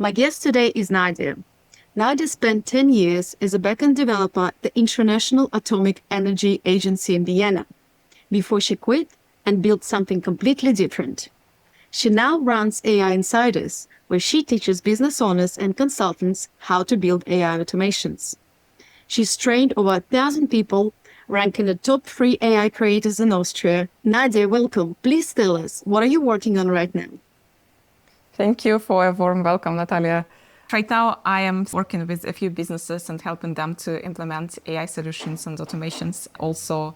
My guest today is Nadia. Nadia spent 10 years as a backend developer at the International Atomic Energy Agency in Vienna, before she quit and built something completely different. She now runs AI Insiders, where she teaches business owners and consultants how to build AI automations. She's trained over 1,000 people, ranking the top 3 AI creators in Austria. Nadia, welcome. Please tell us, what are you working on right now? Thank you for a warm welcome, Natalia. Right now, I am working with a few businesses and helping them to implement AI solutions and automations. Also,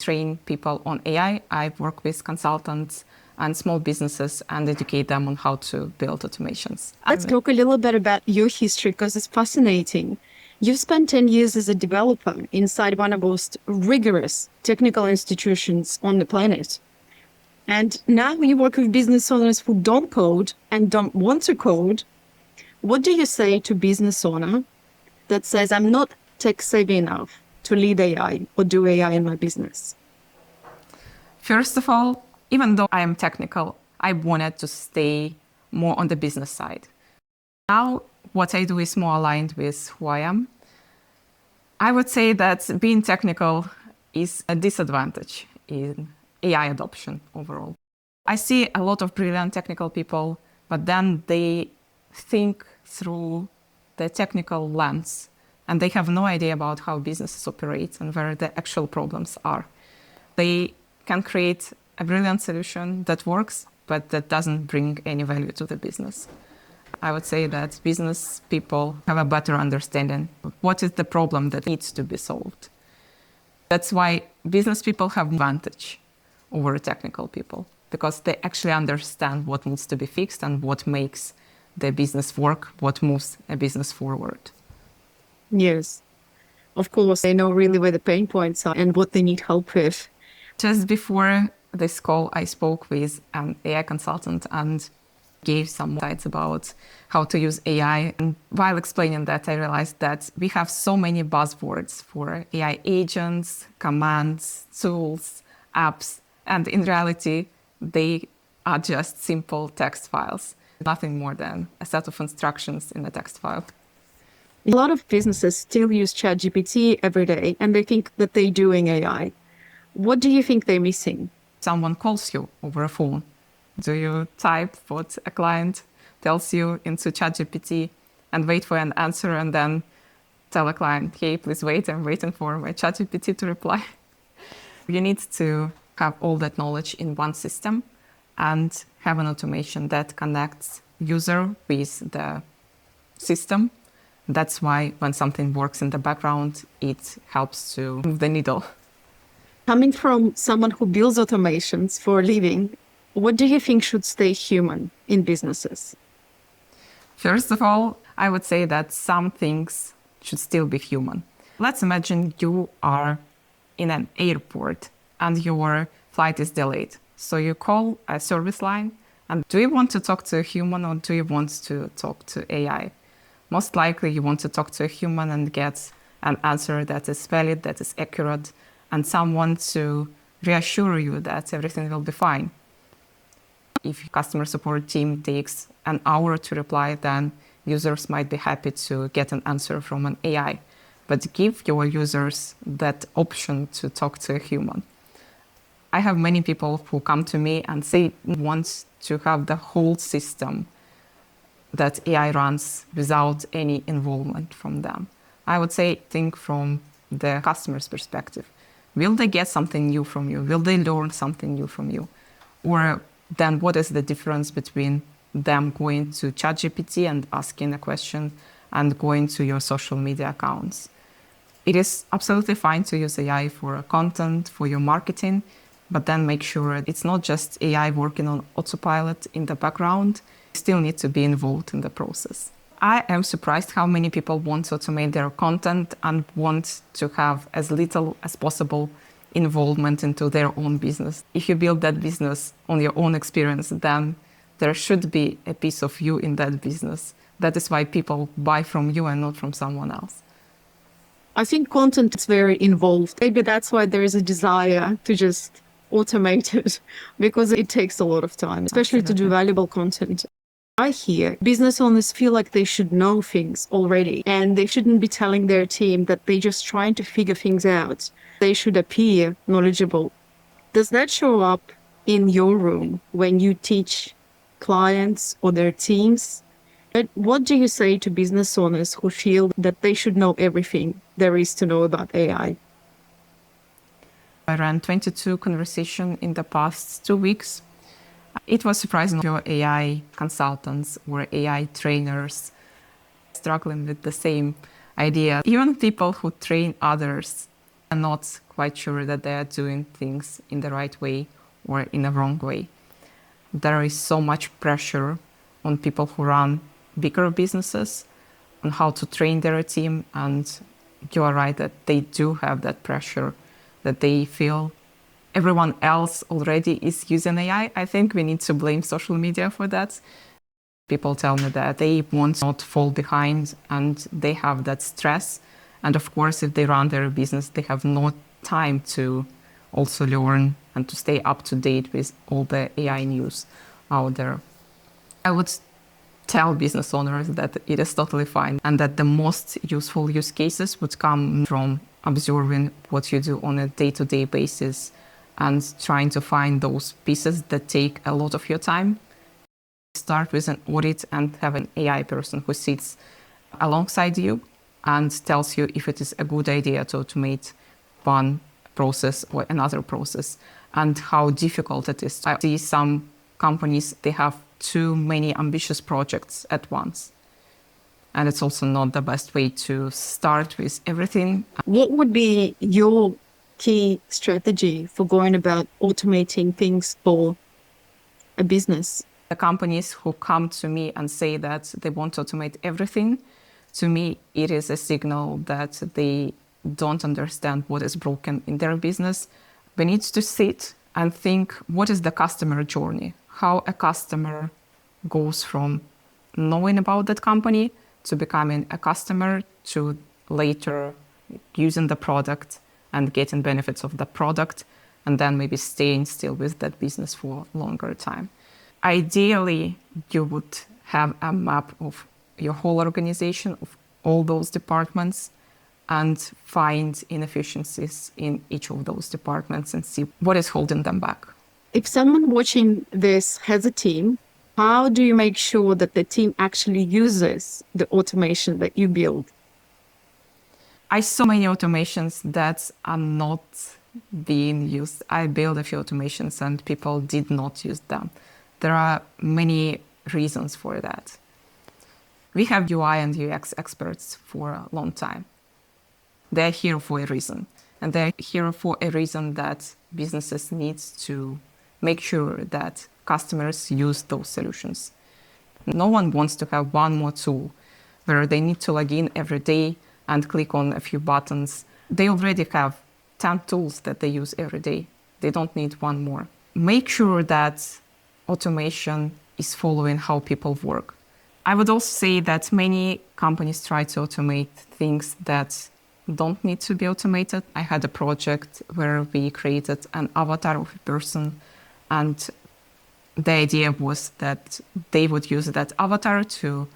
train people on AI. I work with consultants and small businesses and educate them on how to build automations. Let's talk a little bit about your history because it's fascinating. You've spent 10 years as a developer inside one of the most rigorous technical institutions on the planet. And now you work with business owners who don't code and don't want to code. What do you say to a business owner that says, I'm not tech savvy enough to lead AI or do AI in my business? First of all, even though I am technical, I wanted to stay more on the business side. Now, what I do is more aligned with who I am. I would say that being technical is a disadvantage in AI adoption overall. I see a lot of brilliant technical people, but then they think through the technical lens and they have no idea about how businesses operate and where the actual problems are. They can create a brilliant solution that works, but that doesn't bring any value to the business. I would say that business people have a better understanding of what is the problem that needs to be solved. That's why business people have an advantage over technical people, because they actually understand what needs to be fixed and what makes the business work, what moves a business forward. Yes. Of course, they know really where the pain points are and what they need help with. Just before this call, I spoke with an AI consultant and gave some insights about how to use AI. And while explaining that, I realized that we have so many buzzwords for AI agents, commands, tools, apps, and in reality, they are just simple text files, nothing more than a set of instructions in a text file. A lot of businesses still use ChatGPT every day and they think that they're doing AI. What do you think they're missing? Someone calls you over a phone. Do you type what a client tells you into ChatGPT and wait for an answer and then tell a client, hey, please wait, I'm waiting for my ChatGPT to reply? You need to have all that knowledge in one system and have an automation that connects user with the system. That's why when something works in the background, it helps to move the needle. Coming from someone who builds automations for a living, what do you think should stay human in businesses? First of all, I would say that some things should still be human. Let's imagine you are in an airport and your flight is delayed. So you call a service line and do you want to talk to a human or do you want to talk to AI? Most likely you want to talk to a human and get an answer that is valid, that is accurate, and someone to reassure you that everything will be fine. If your customer support team takes an hour to reply, then users might be happy to get an answer from an AI. But give your users that option to talk to a human. I have many people who come to me and say want to have the whole system that AI runs without any involvement from them. I would say think from the customer's perspective. Will they get something new from you? Will they learn something new from you? Or then what is the difference between them going to ChatGPT and asking a question and going to your social media accounts? It is absolutely fine to use AI for content, for your marketing, but then make sure it's not just AI working on autopilot in the background. You still need to be involved in the process. I am surprised how many people want to automate their content and want to have as little as possible involvement into their own business. If you build that business on your own experience, then there should be a piece of you in that business. That is why people buy from you and not from someone else. I think content is very involved. Maybe that's why there is a desire to just automate it, because it takes a lot of time, especially to do valuable content. I hear business owners feel like they should know things already and they shouldn't be telling their team that they're just trying to figure things out. They should appear knowledgeable. Does that show up in your room when you teach clients or their teams? What do you say to business owners who feel that they should know everything there is to know about AI? I ran 22 conversations in the past 2 weeks. It was surprising your AI consultants or AI trainers struggling with the same idea. Even people who train others are not quite sure that they are doing things in the right way or in the wrong way. There is so much pressure on people who run bigger businesses on how to train their team, and you are right that they do have that pressure, that they feel everyone else already is using AI. I think we need to blame social media for that. People tell me that they want not fall behind and they have that stress. And of course, if they run their business, they have no time to also learn and to stay up to date with all the AI news out there. I would tell business owners that it is totally fine and that the most useful use cases would come from observing what you do on a day-to-day basis and trying to find those pieces that take a lot of your time. Start with an audit and have an AI person who sits alongside you and tells you if it is a good idea to automate one process or another process and how difficult it is. I see some companies, they have too many ambitious projects at once. And it's also not the best way to start with everything. What would be your key strategy for going about automating things for a business? The companies who come to me and say that they want to automate everything, to me, it is a signal that they don't understand what is broken in their business. We need to sit and think, what is the customer journey? How a customer goes from knowing about that company to becoming a customer to later using the product and getting benefits of the product, and then maybe staying still with that business for a longer time. Ideally, you would have a map of your whole organization, of all those departments, and find inefficiencies in each of those departments and see what is holding them back. If someone watching this has a team, how do you make sure that the team actually uses the automation that you build? I saw many automations that are not being used. I built a few automations and people did not use them. There are many reasons for that. We have UI and UX experts for a long time. They're here for a reason. And they're here for a reason that businesses need to make sure that customers use those solutions. No one wants to have one more tool where they need to log in every day and click on a few buttons. They already have 10 tools that they use every day. They don't need one more. Make sure that automation is following how people work. I would also say that many companies try to automate things that don't need to be automated. I had a project where we created an avatar of a person, and the idea was that they would use that avatar to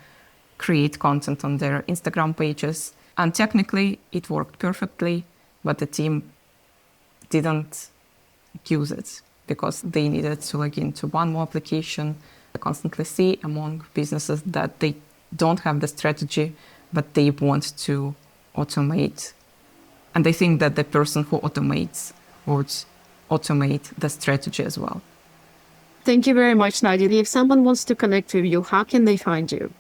create content on their Instagram pages. And technically, it worked perfectly, but the team didn't use it because they needed to log into one more application. I constantly see among businesses that they don't have the strategy, but they want to automate. And they think that the person who automates would automate the strategy as well. Thank you very much, Nadia. If someone wants to connect with you, how can they find you?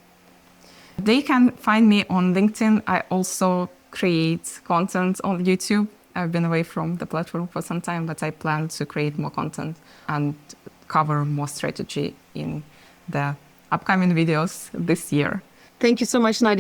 They can find me on LinkedIn. I also create content on YouTube. I've been away from the platform for some time, but I plan to create more content and cover more strategy in the upcoming videos this year. Thank you so much, Nadia.